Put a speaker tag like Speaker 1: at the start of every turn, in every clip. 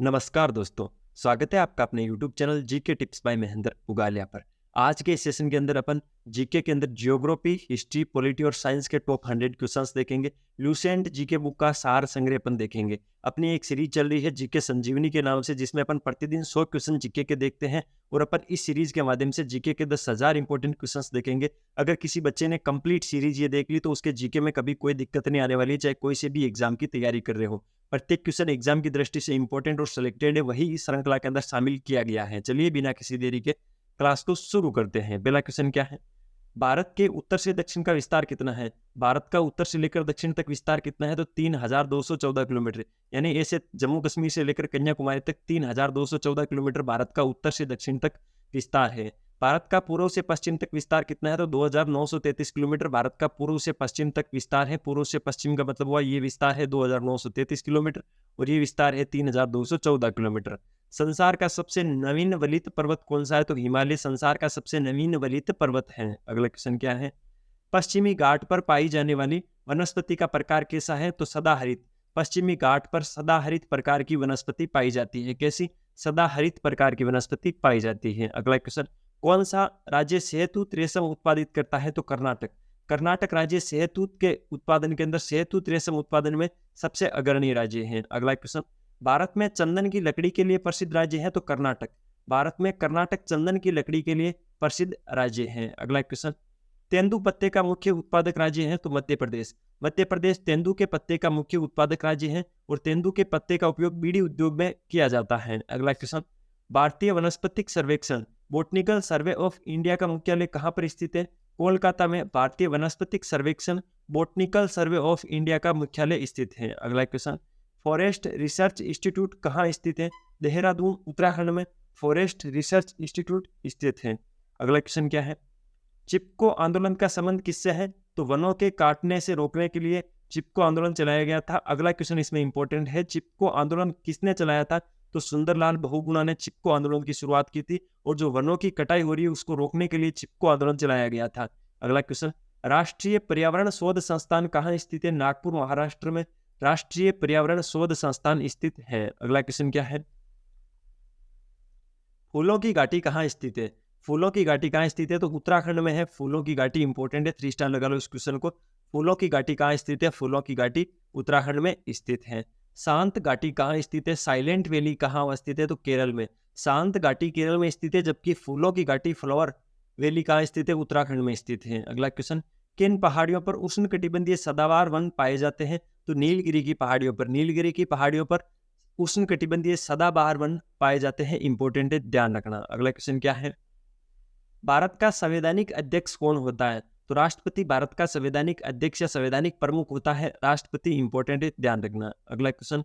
Speaker 1: नमस्कार दोस्तों, स्वागत है आपका अपने YouTube channel GK tips by Mahendra Ugalia पर। आज के इस सेशन के अंदर अपन जीके के अंदर जियोग्राफी, हिस्ट्री, पॉलिटी और साइंस के टॉप 100 क्वेश्चंस देखेंगे। लूसेंट जीके बुक का सार संग्रह अपन देखेंगे। अपनी एक सीरीज चल रही है जीके संजीवनी के नाम से, जिसमें अपन प्रतिदिन 100 क्वेश्चन जीके के देखते हैं और अपन इस सीरीज के माध्यम से जीके के 10,000 इंपॉर्टेंट क्वेश्चंस देखेंगे। अगर किसी बच्चे ने कंप्लीट सीरीज ये देख ली तो उसके जीके में कभी कोई दिक्कत नहीं आने वाली, चाहे कोई से भी एग्जाम की तैयारी कर रहे हो। प्रत्येक क्वेश्चन एग्जाम की दृष्टि से इंपॉर्टेंट और सिलेक्टेड है, वही इस श्रृंखला के अंदर शामिल किया गया है। चलिए बिना किसी देरी के क्लास को शुरू करते हैं। पहला क्वेश्चन क्या है? भारत के उत्तर से दक्षिण का विस्तार कितना है? भारत का उत्तर से लेकर दक्षिण तक विस्तार कितना है? तो 3,214 किलोमीटर। यानी ऐसे जम्मू कश्मीर से लेकर कन्याकुमारी तक 3,214 किलोमीटर भारत का उत्तर से दक्षिण तक विस्तार है। भारत का पूर्व से पश्चिम तक विस्तार कितना है? तो 2,933 किलोमीटर भारत का पूर्व से पश्चिम तक विस्तार है। पूर्व से पश्चिम का मतलब हुआ ये विस्तार है 2,933 किलोमीटर और ये विस्तार है 3,214 किलोमीटर। संसार का सबसे नवीन वलित पर्वत कौन सा है? तो हिमालय संसार का सबसे नवीन वलित पर्वत है। अगला क्वेश्चन क्या है? पश्चिमी घाट पर पाई जाने वाली वनस्पति का प्रकार कैसा है? तो सदाहरित। पश्चिमी घाट पर सदाहरित प्रकार की वनस्पति पाई जाती है। कैसी? सदाहरित प्रकार की वनस्पति पाई जाती है। अगला क्वेश्चन, कौन सा राज्य शहतूत रेशम उत्पादित करता है? तो कर्नाटक। कर्नाटक राज्य शहतूत के उत्पादन के अंदर, शहतूत रेशम उत्पादन में सबसे अग्रणी राज्य है। अगला क्वेश्चन, भारत में चंदन की लकड़ी के लिए प्रसिद्ध राज्य है? तो कर्नाटक। भारत में कर्नाटक चंदन की लकड़ी के लिए प्रसिद्ध राज्य है। अगला क्वेश्चन, तेंदु पत्ते का मुख्य उत्पादक राज्य है? तो मध्य प्रदेश। मध्य प्रदेश तेंदु के पत्ते का मुख्य उत्पादक राज्य है और तेंदु के पत्ते का उपयोग बीड़ी उद्योग में किया जाता है। अगला क्वेश्चन, भारतीय वनस्पतिक सर्वेक्षण बोटनिकल सर्वे ऑफ इंडिया का मुख्यालय कहाँ पर स्थित है? कोलकाता में भारतीय वनस्पतिक सर्वेक्षण बोटनिकल सर्वे ऑफ इंडिया का मुख्यालय स्थित है। अगला क्वेश्चन, फॉरेस्ट रिसर्च इंस्टीट्यूट कहाँ स्थित है? देहरादून उत्तराखंड में फॉरेस्ट रिसर्च इंस्टीट्यूट स्थित है। अगला क्वेश्चन क्या है? चिपको आंदोलन का संबंध किससे है? तो वनों के काटने से रोकने के लिए चिपको आंदोलन चलाया गया था। अगला क्वेश्चन इसमें इंपॉर्टेंट है, चिपको आंदोलन किसने चलाया था? तो सुंदरलाल बहुगुणा ने चिपको आंदोलन की शुरुआत की थी और जो वनों की कटाई हो रही है उसको रोकने के लिए चिपको आंदोलन चलाया गया था। अगला क्वेश्चन, राष्ट्रीय पर्यावरण शोध संस्थान कहाँ स्थित है? नागपुर महाराष्ट्र में राष्ट्रीय पर्यावरण शोध संस्थान स्थित है। अगला क्वेश्चन क्या है? फूलों की घाटी कहाँ स्थित है? फूलों की घाटी कहाँ स्थित है? तो उत्तराखंड में है फूलों की घाटी। इंपॉर्टेंट है, 3 स्टार लगा लो इस क्वेश्चन को। फूलों की घाटी कहाँ स्थित है? फूलों की घाटी उत्तराखंड में स्थित है। शांत घाटी कहाँ स्थित है? साइलेंट वैली कहाँ स्थित है? तो केरल में। शांत घाटी केरल में स्थित है, जबकि फूलों की घाटी फ्लावर वैली कहाँ स्थित है? उत्तराखंड में स्थित है। अगला क्वेश्चन, किन पहाड़ियों पर उष्णकटिबंधीय सदाबहार वन पाए जाते हैं? तो नीलगिरी की पहाड़ियों पर। नीलगिरी की पहाड़ियों पर उष्णकटिबंधीय सदाबहार वन पाए जाते हैं। इंपॉर्टेंट है, ध्यान रखना। अगला क्वेश्चन क्या है? भारत का संवैधानिक अध्यक्ष कौन होता है? तो राष्ट्रपति भारत का संवैधानिक अध्यक्ष या संवैधानिक प्रमुख होता है राष्ट्रपति। इंपॉर्टेंट है, ध्यान रखना। अगला क्वेश्चन,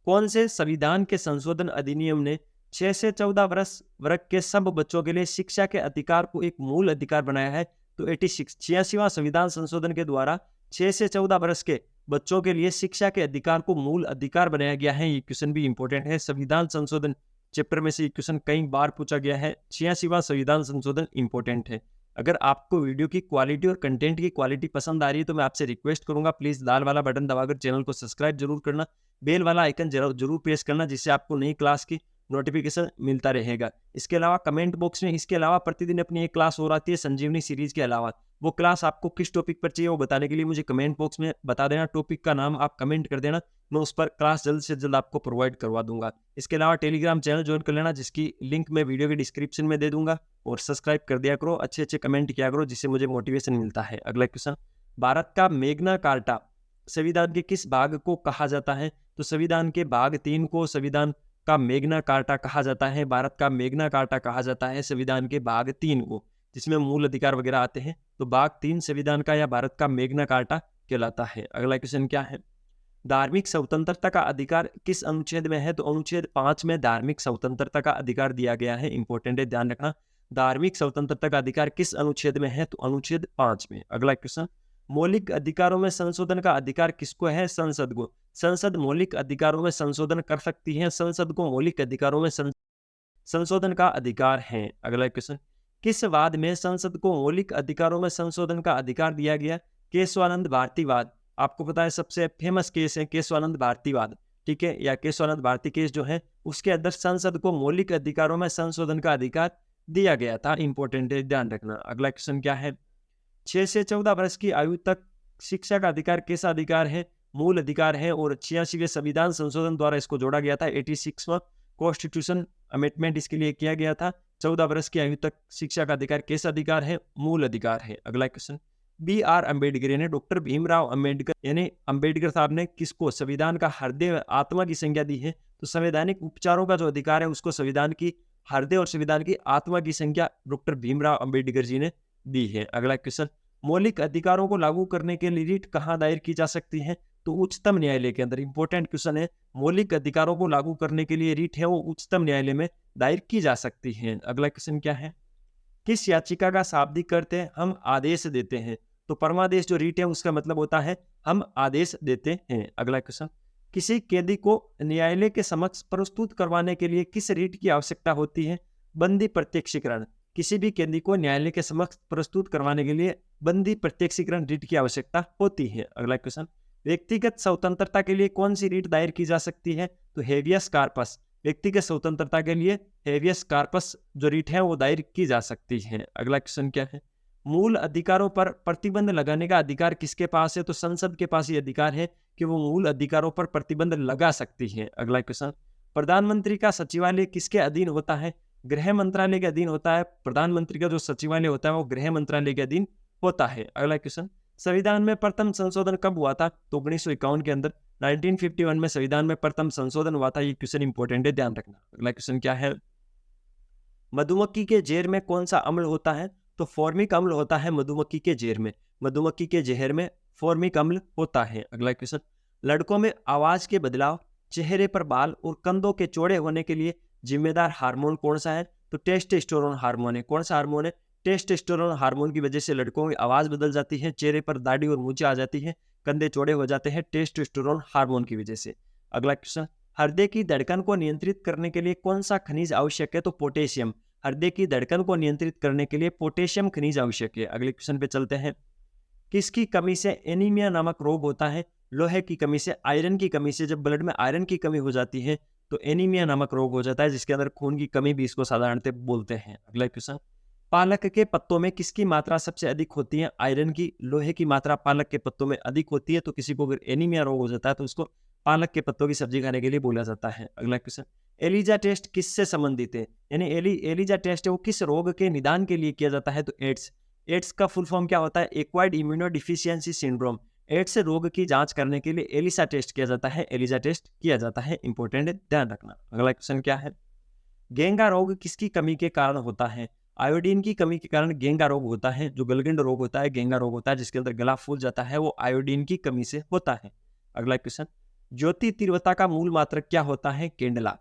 Speaker 1: कौन से संविधान के संशोधन अधिनियम ने 6 से 14 वर्ष वर्ग के सब बच्चों के लिए शिक्षा के अधिकार को एक मूल अधिकार बनाया है? तो 86वां संविधान संशोधन के द्वारा 6 से 14 वर्ष के बच्चों के लिए शिक्षा के अधिकार को मूल अधिकार बनाया गया है। ये क्वेश्चन भी इंपॉर्टेंट है, संविधान संशोधन चैप्टर में से ये क्वेश्चन कई बार पूछा गया है। 86वां संविधान संशोधन इंपॉर्टेंट है। अगर आपको वीडियो की क्वालिटी और कंटेंट की क्वालिटी पसंद आ रही है तो मैं आपसे रिक्वेस्ट करूंगा, प्लीज लाल वाला बटन दबाकर चैनल को सब्सक्राइब जरूर करना, बेल वाला आइकन जरूर प्रेस करना, जिससे आपको नई क्लास की नोटिफिकेशन मिलता रहेगा। इसके अलावा कमेंट बॉक्स में इसके अलावा प्रतिदिन अपनी एक क्लास और आती है संजीवनी सीरीज के अलावा। वो क्लास आपको किस टॉपिक पर चाहिए वो बताने के लिए मुझे कमेंट बॉक्स में बता देना, टॉपिक का नाम आप कमेंट कर देना, मैं उस पर क्लास जल्द से जल्द आपको प्रोवाइड करवा दूंगा। इसके अलावा टेलीग्राम चैनल ज्वाइन कर लेना, जिसकी लिंक मैं वीडियो के डिस्क्रिप्शन में दे दूंगा, और सब्सक्राइब कर दिया करो, अच्छे अच्छे कमेंट किया करो, जिससे मुझे मोटिवेशन मिलता है। अगला क्वेश्चन, भारत का मेग्ना कार्टा संविधान के किस भाग को कहा जाता है? तो संविधान के भाग 3 को संविधान का मेग्ना कार्टा कहा जाता है। भारत का मेग्ना कार्टा कहा जाता है संविधान के भाग 3 को, जिसमें मूल अधिकार वगैरह आते हैं। तो भाग 3 संविधान का या भारत का मेग्ना कार्टा कहलाता है। अगला क्वेश्चन क्या है? धार्मिक स्वतंत्रता का अधिकार किस अनुच्छेद में है? तो अनुच्छेद 5 में धार्मिक स्वतंत्रता का अधिकार दिया गया है। इंपॉर्टेंट है, ध्यान रखना। धार्मिक स्वतंत्रता का अधिकार किस अनुच्छेद में है? तो अनुच्छेद 5 में। अगला क्वेश्चन, मौलिक अधिकारों में संशोधन का अधिकार किसको है? संसद को। संसद मौलिक अधिकारों में संशोधन कर सकती है। संसद को मौलिक अधिकारों में संशोधन का अधिकार है। अगला क्वेश्चन, किस वाद में संसद को मौलिक अधिकारों में संशोधन का अधिकार दिया गया? केशवानंद भारतीवाद। आपको पता है सबसे फेमस केस है केशवानंद भारतीवाद, ठीक है, या केशवानंद भारती केस जो है उसके अंदर संसद को मौलिक अधिकारों में संशोधन का अधिकार दिया गया था। इंपॉर्टेंट है, ध्यान रखना। अगला क्वेश्चन क्या है, 6 से 14 वर्ष की आयु तक शिक्षा का अधिकार कैसा अधिकार है? मूल अधिकार है, और 86वें संविधान संशोधन द्वारा इसको जोड़ा गया था। 86वां कॉन्स्टिट्यूशन अमेंडमेंट इसके लिए किया गया था। 14 वर्ष की आयु तक शिक्षा का अधिकार कैसा अधिकार है? मूल अधिकार है। अगला क्वेश्चन, B.R. अम्बेडकर यानी डॉक्टर भीमराव अम्बेडकर यानी अम्बेडकर साहब ने किसको संविधान का हृदय आत्मा की संज्ञा दी है? तो संवैधानिक उपचारों का जो अधिकार है उसको संविधान की हृदय और संविधान की आत्मा की संज्ञा डॉक्टर भीमराव अम्बेडकर जी ने दी है। अगला क्वेश्चन, मौलिक अधिकारों को लागू करने के लिए रिट कहाँ दायर की जा सकती है? तो उच्चतम न्यायालय के अंदर। इंपॉर्टेंट क्वेश्चन है, मौलिक अधिकारों को लागू करने के लिए रिट है वो उच्चतम न्यायालय में दायर की जा सकती है। अगला क्वेश्चन क्या है, किस याचिका का शाब्दिक अर्थ है हम आदेश देते हैं? तो परमादेश जो रिट है उसका मतलब होता है हम आदेश देते हैं। अगला क्वेश्चन, किसी कैदी को न्यायालय के समक्ष प्रस्तुत करवाने के लिए किस रिट की आवश्यकता होती है? बंदी प्रत्यक्षीकरण। किसी भी कैदी को न्यायालय के समक्ष प्रस्तुत करवाने के लिए बंदी प्रत्यक्षीकरण रिट की आवश्यकता होती है। अगला क्वेश्चन, व्यक्तिगत स्वतंत्रता के लिए कौन सी रिट दायर की जा सकती है? तो हेवियस कार्पस। व्यक्तिगत स्वतंत्रता के लिए हेवियस कार्पस जो रिट है वो दायर की जा सकती है। अगला क्वेश्चन क्या है, मूल अधिकारों पर प्रतिबंध लगाने का अधिकार किसके पास है? तो संसद के पास ये अधिकार है कि वो मूल अधिकारों पर प्रतिबंध लगा सकती है। अगला क्वेश्चन, प्रधानमंत्री का सचिवालय किसके अधीन होता है? गृह मंत्रालय के अधीन होता है। प्रधानमंत्री का जो सचिवालय होता है वो गृह मंत्रालय के अधीन होता है। अगला क्वेश्चन, संविधान में प्रथम संशोधन कब हुआ था? तो 1951 के अंदर 1951 में संविधान में प्रथम संशोधन हुआ था। ये क्वेश्चन इंपॉर्टेंट है, ध्यान रखना। अगला क्वेश्चन क्या है, मधुमक्खी के जहर में कौन सा अम्ल होता है? तो फॉर्मिक अम्ल होता है मधुमक्खी के जहर में। मधुमक्खी के जहर में फॉर्मिक अम्ल होता है। अगला क्वेश्चन, लड़कों में आवाज के बदलाव, चेहरे पर बाल और कंधों के चौड़े होने के लिए जिम्मेदार हार्मोन कौन सा है? तो टेस्टोस्टेरोन हार्मोन है। कौन सा हार्मोन है? टेस्टोस्टेरोन हार्मोन की वजह से लड़कों की आवाज बदल जाती है, चेहरे पर दाढ़ी और मूंछें आ जाती है, कंधे चौड़े हो जाते हैं, टेस्टोस्टेरोन हार्मोन की वजह से। अगला क्वेश्चन, हृदय की धड़कन को नियंत्रित करने के लिए कौन सा खनिज आवश्यक है? तो पोटेशियम। हृदय की धड़कन को नियंत्रित करने के लिए पोटेशियम खनिज आवश्यक है। अगले क्वेश्चन पे चलते हैं, किसकी कमी से एनीमिया नामक रोग होता है? लोहे की कमी से, आयरन की कमी से। जब ब्लड में आयरन की कमी हो जाती है तो एनीमिया नामक रोग हो जाता है, जिसके अंदर खून की कमी भी इसको साधारणतः बोलते हैं। अगला क्वेश्चन, पालक के पत्तों में किसकी मात्रा सबसे अधिक होती है? आयरन की। लोहे की मात्रा पालक के पत्तों में अधिक होती है, तो किसी को अगर एनीमिया रोग हो जाता है तो उसको पालक के पत्तों की सब्जी खाने के लिए बोला जाता है। अगला क्वेश्चन, एलिजा टेस्ट किससे संबंधित है? यानी एलिजा टेस्ट है वो किस रोग के निदान के लिए किया जाता है? तो एड्स। एड्स का फुल फॉर्म क्या होता है? Acquired इम्यूनोडिफिशियेंसी syndrome. एड्स रोग की जांच करने के लिए एलिसा टेस्ट किया जाता है, एलिजा टेस्ट किया जाता है। इंपॉर्टेंट है, ध्यान रखना। अगला क्वेश्चन क्या है, गेंगा रोग किसकी कमी के कारण होता है? आयोडीन की कमी के कारण गेंगा रोग होता है। जो गलगंड रोग होता है, गेंगा रोग होता है, जिसके अंदर गला फूल जाता है, वो आयोडीन की कमी से होता है। अगला क्वेश्चन, ज्योति तीव्रता का मूल मात्रक क्या होता है? कैंडला।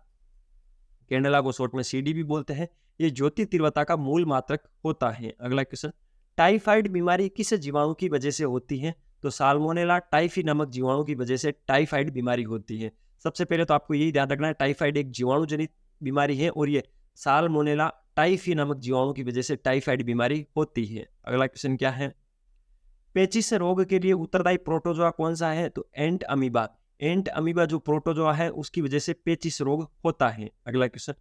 Speaker 1: कैंडला को शॉर्ट में CD भी बोलते हैं। ये ज्योति तीव्रता का मूल मात्रक होता है। अगला क्वेश्चन, टाइफाइड बीमारी किस जीवाणु की वजह से होती है? तो साल्मोनेला टाइफी नामक जीवाणु की वजह से टाइफाइड बीमारी होती है। सबसे पहले तो आपको यही ध्यान रखना है, टाइफाइड एक जीवाणु जनित बीमारी है और ये साल्मोनेला टाइफी नामक जीवाणु की वजह से टाइफाइड बीमारी होती है। अगला क्वेश्चन क्या है, पेचिस रोग के लिए उत्तरदायी प्रोटोजोआ कौन सा है? तो एंट अमीबा। एंट अमीबा जो प्रोटोजोआ है उसकी वजह से पेचिस रोग होता है। अगला क्वेश्चन,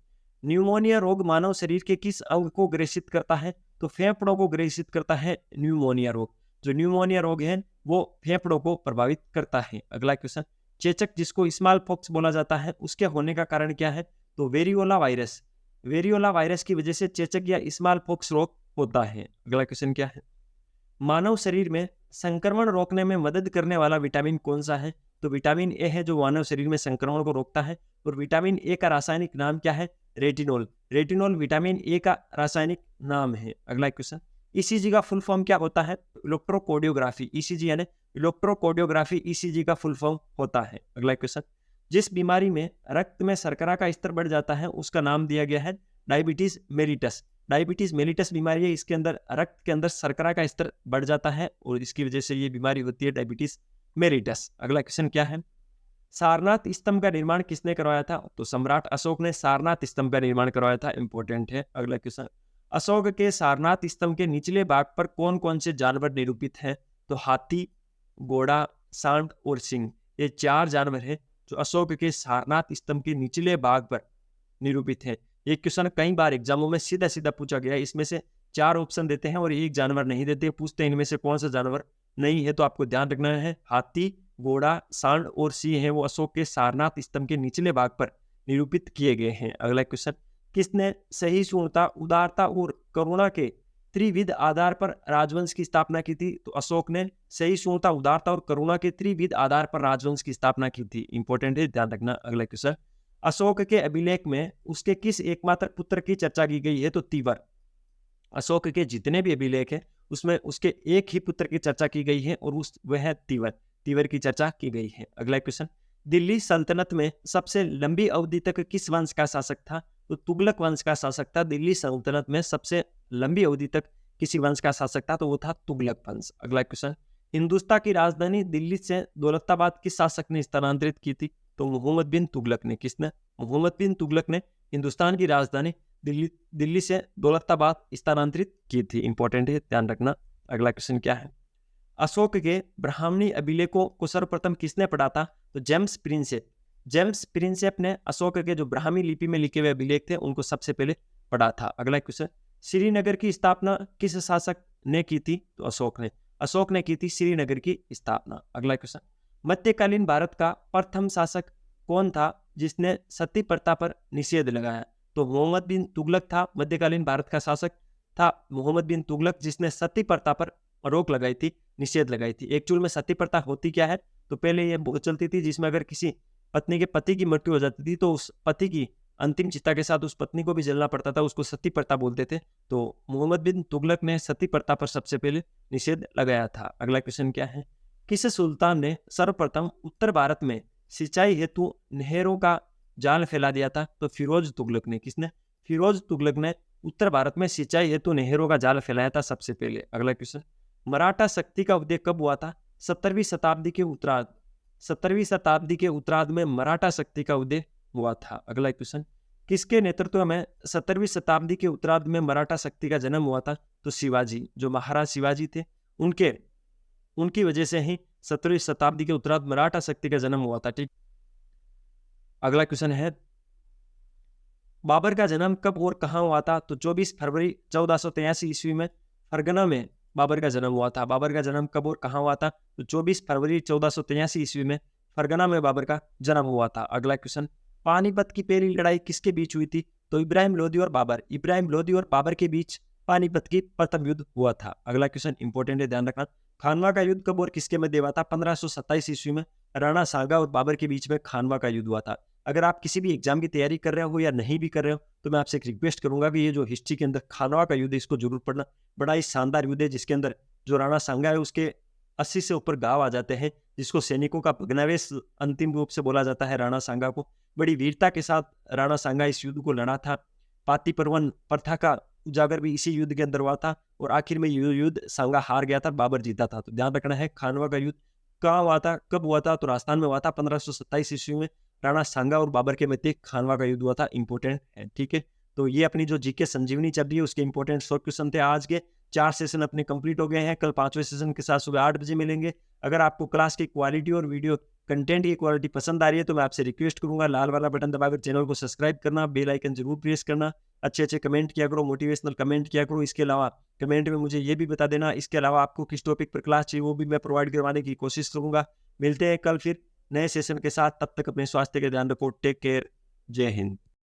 Speaker 1: न्यूमोनिया रोग मानव शरीर के किस अंग को ग्रसित करता है? तो फेफड़ों को ग्रसित करता है न्यूमोनिया रोग। जो न्यूमोनिया रोग है वो फेफड़ों को प्रभावित करता है। अगला क्वेश्चन, चेचक जिसको स्मॉल पॉक्स बोला जाता है उसके होने का कारण क्या है? तो वेरियोला वायरस। वेरियोला वायरस की वजह से चेचक या स्मॉल पॉक्स रोग होता है। अगला क्वेश्चन क्या है, मानव शरीर में संक्रमण रोकने में मदद करने वाला विटामिन कौन सा है? तो विटामिन ए है जो मानव शरीर में संक्रमण को रोकता है। और विटामिन ए का रासायनिक नाम क्या है? रेटिनोल। रेटिनोल विटामिन ए का रासायनिक नाम है। अगला क्वेश्चन, ईसीजी का फुल फॉर्म क्या होता है? इलेक्ट्रोकार्डियोग्राफी। ईसीजी यानी इलेक्ट्रोकार्डियोग्राफी ईसीजी का फुल फॉर्म होता है। अगला क्वेश्चन, जिस बीमारी में रक्त में शर्करा का स्तर बढ़ जाता है उसका नाम दिया गया है डायबिटीज मेलिटस। डायबिटीज मेलिटस बीमारी है, इसके अंदर रक्त के अंदर शर्करा का स्तर बढ़ जाता है और इसकी वजह से ये बीमारी होती है डायबिटीज मेलिटस। अगला क्वेश्चन क्या है, सारनाथ स्तंभ का निर्माण किसने करवाया था? तो सम्राट अशोक ने सारनाथ स्तंभ का निर्माण करवाया था। इंपॉर्टेंट है। अगला क्वेश्चन, अशोक के सारनाथ स्तंभ के निचले भाग पर कौन कौन से जानवर निरूपित हैं? तो हाथी, घोड़ा, सांड और सिंह। ये 4 जानवर हैं जो अशोक के सारनाथ स्तंभ के निचले भाग पर निरूपित है। ये क्वेश्चन कई बार एग्जामों में सीधा सीधा पूछा गया है। इसमें से 4 ऑप्शन देते हैं और एक जानवर नहीं देते, पूछते हैं इनमें से कौन सा जानवर नहीं है, तो आपको ध्यान रखना है हाथी, घोड़ा, सांड और सिंह है वो अशोक के सारनाथ स्तंभ के निचले भाग पर निरूपित किए गए हैं। अगला क्वेश्चन, किसने सहिष्णुता, उदारता और करुणा के त्रिविध आधार पर राजवंश की स्थापना की थी? तो अशोक ने सहिष्णुता, उदारता और करुणा के त्रिविध आधार पर राजवंश की स्थापना की थी। इंपॉर्टेंट है, ध्यान रखना। अगला क्वेश्चन, अशोक के अभिलेख में उसके किस एकमात्र पुत्र की चर्चा की गई है? तो तीवर। अशोक के जितने भी अभिलेख है उसमें उसके एक ही पुत्र की चर्चा की गई है और वह है तीवर। तीवर की चर्चा की गई है। अगला क्वेश्चन, दिल्ली सल्तनत में सबसे लंबी अवधि तक किस वंश का शासक था? तो तुगलक वंश का शासक था। दिल्ली सल्तनत में सबसे लंबी अवधि तक किसी वंश का शासक था तो वो था तुगलक वंश। अगला क्वेश्चन, हिंदुस्तान की राजधानी दिल्ली से दौलताबाद किस शासक ने स्थानांतरित की थी? तो मोहम्मद बिन तुगलक ने। किसने? मोहम्मद बिन तुगलक ने हिंदुस्तान की राजधानी दिल्ली से दौलताबाद स्थानांतरित की थी। इंपॉर्टेंट है, ध्यान रखना। अगला क्वेश्चन क्या है? अशोक के ब्राह्मणी अभिलेखों को सर्वप्रथम किसने पढ़ा था? तो जेम्स प्रिंसेप। जेम्स प्रिंसेप ने अशोक के जो ब्राह्मी लिपि में लिखे हुए अभिलेख थे उनको सबसे पहले पढ़ा था। अगला क्वेश्चन, श्रीनगर की स्थापना किस शासक ने की थी? तो अशोक ने। अशोक ने की थी श्रीनगर की स्थापना। अगला क्वेश्चन, मध्यकालीन भारत का प्रथम शासक कौन था जिसने सती प्रथा पर निषेध लगाया? तो मोहम्मद बिन तुगलक था। मध्यकालीन भारत का शासक था मोहम्मद बिन तुगलक जिसने सती प्रथा पर रोक लगाई थी, निषेध लगाई थी। एक्चुअल में सती प्रथा होती क्या है? तो पहले ये बहुत चलती थी जिसमें अगर किसी पत्नी के पति की मृत्यु हो जाती थी तो उस पति की अंतिम चिता के साथ उस पत्नी को भी जलना पड़ता था, उसको सती प्रथा बोलते थे। तो मोहम्मद बिन तुगलक ने सती प्रथा पर सबसे पहले निषेध लगाया था। अगला क्वेश्चन क्या है? किस सुल्तान ने सर्वप्रथम उत्तर भारत में सिंचाई हेतु नहरों का जाल फैला दिया था? तो फिरोज तुगलक ने। किसने? फिरोज तुगलक ने उत्तर भारत में सिंचाई हेतु नहरों का जाल फैलाया था सबसे पहले। अगला क्वेश्चन, मराठा शक्ति का उदय कब हुआ था? 17वीं शताब्दी के उत्तरार्ध। 17वीं शताब्दी के उत्तरार्ध में मराठा शक्ति का उदय हुआ था। अगला क्वेश्चन, किसके नेतृत्व में 17वीं शताब्दी के उत्तरार्ध में मराठा शक्ति का जन्म हुआ था? तो शिवाजी, जो महाराज शिवाजी थे उनकी वजह से ही 17वीं शताब्दी के उत्तरार्ध मराठा शक्ति का जन्म हुआ था। ठीक। अगला क्वेश्चन है, बाबर का जन्म कब और कहाँ हुआ था? तो 24 फरवरी 1483 ईस्वी में फरगना में बाबर का जन्म हुआ था। बाबर का जन्म कब और कहाँ हुआ था? तो 24 फरवरी 1483 ईस्वी में फरगना में बाबर का जन्म हुआ था। अगला क्वेश्चन, पानीपत की पहली लड़ाई किसके बीच हुई थी? तो इब्राहिम लोदी और बाबर। इब्राहिम लोदी और बाबर के बीच पानीपत की प्रथम युद्ध हुआ था। अगला क्वेश्चन इंपॉर्टेंट है, ध्यान रखना। खानवा का युद्ध कब और किसके मध्य हुआ था? 1527 ईस्वी में राणा सांगा और बाबर के बीच में खानवा का युद्ध हुआ था। अगर आप किसी भी एग्जाम की तैयारी कर रहे हो या नहीं भी कर रहे हो तो मैं आपसे एक रिक्वेस्ट करूंगा कि ये जो हिस्ट्री के अंदर खानवा का युद्ध है इसको जरूर पढ़ना। बड़ा ही शानदार युद्ध है जिसके अंदर जो राणा सांगा है उसके 80 से ऊपर गांव आ जाते हैं, जिसको सैनिकों का भग्नावशेष अंतिम रूप से बोला जाता है राणा सांगा को। बड़ी वीरता के साथ राणा सांगा इस युद्ध को लड़ा था। पाती परवन प्रथा का उजागर भी इसी युद्ध के अंदर हुआ था और आखिर में युद्ध सांगा हार गया था, बाबर जीता था। तो ध्यान रखना है, खानवा का युद्ध कहाँ हुआ था, कब हुआ था? तो राजस्थान में हुआ था 1527 ईस्वी में। राणा सांगा और बाबर के मध्य खानवा का युद्ध हुआ था। इंपॉर्टेंट है, ठीक है। तो ये अपनी जो जीके संजीवनी चल रही है उसके इंपॉर्टेंट शॉर्ट क्वेश्चन थे। आज के 4 सेशन अपने कंप्लीट हो गए हैं। कल 5वें सेशन के साथ सुबह 8 बजे मिलेंगे। अगर आपको क्लास की क्वालिटी और वीडियो कंटेंट की क्वालिटी पसंद आ रही है तो मैं आपसे रिक्वेस्ट करूंगा लाल वाला बटन दबाकर चैनल को सब्सक्राइब करना, बेल आइकन जरूर प्रेस करना, अच्छे कमेंट किया करो, मोटिवेशनल कमेंट किया करो। इसके अलावा कमेंट में मुझे ये भी बता देना इसके अलावा आपको किस टॉपिक पर क्लास चाहिए, वो भी मैं प्रोवाइड करवाने की कोशिश करूंगा। मिलते हैं कल फिर नए सेशन के साथ, तब तक अपने स्वास्थ्य का ध्यान रखो। टेक केयर, जय हिंद।